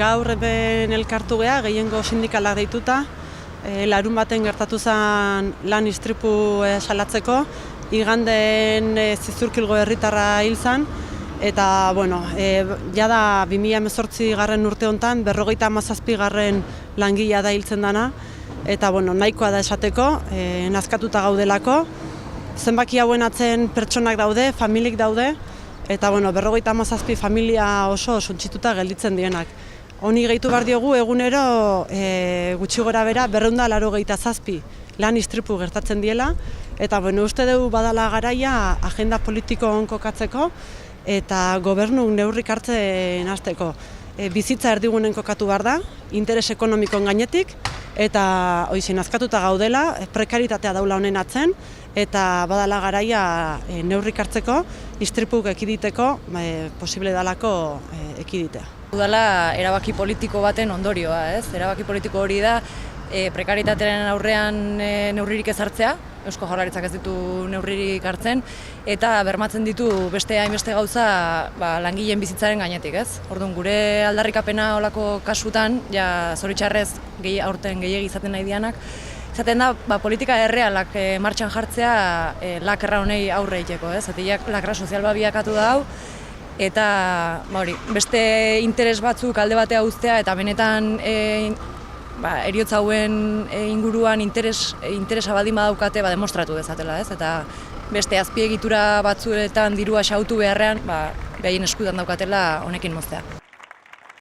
Gaur hemen elkartu geha, gehiengo sindikalak deituta, larun baten gertatu zen lan istripu salatzeko, igandeen Zizurkilgo herritarra hil zen, eta, jada 2018 garren urte honetan, 57 garren langilea da hiltzen dana, eta, nahikoa da esateko, nazkatuta gaudelako, zenbaki hauen atzen pertsonak daude, familik daude, eta 57 familia oso suntsituta gelditzen dienak. Honi gehitu behar diogu egunero gutxi gora bera 287 lan istripu gertatzen diela, eta uste dugu badala garaia agenda politiko onkokatzeko eta gobernuk neurrik hartzen hasteko. Bizitza erdigunen kokatu behar da, interes ekonomikoen gainetik, eta nazkatuta gaudela, prekaritatea daula honen atzen, eta badala garaia neurrik hartzeko, istripuk ekiditeko, posible dalako ekiditea. Udala erabaki politiko baten ondorioa, ez? Erabaki politiko hori da prekaritatearen aurrean neurririk ez hartzea, Eusko Jaurlaritzak ez ditu neurririk hartzen, eta bermatzen ditu beste hainbeste gauza langileen bizitzaren gainetik, ez? Orduan gure aldarrikapena olako kasutan, zoritxarrez aurten gehiegi izaten nahi dianak, izaten da politika errealak martxan jartzea lakerra honei aurre egiteko, ez? Zatiak lakra sozial biakatu da hau, eta beste interes batzuk alde batea uztea eta benetan heriotza hauen inguruan interesa baldin badaukate demostratu dezatela, ez? Eta beste azpiegitura batzuetan dirua xautu beharrean, behaien eskutan daukatela honekin moztea.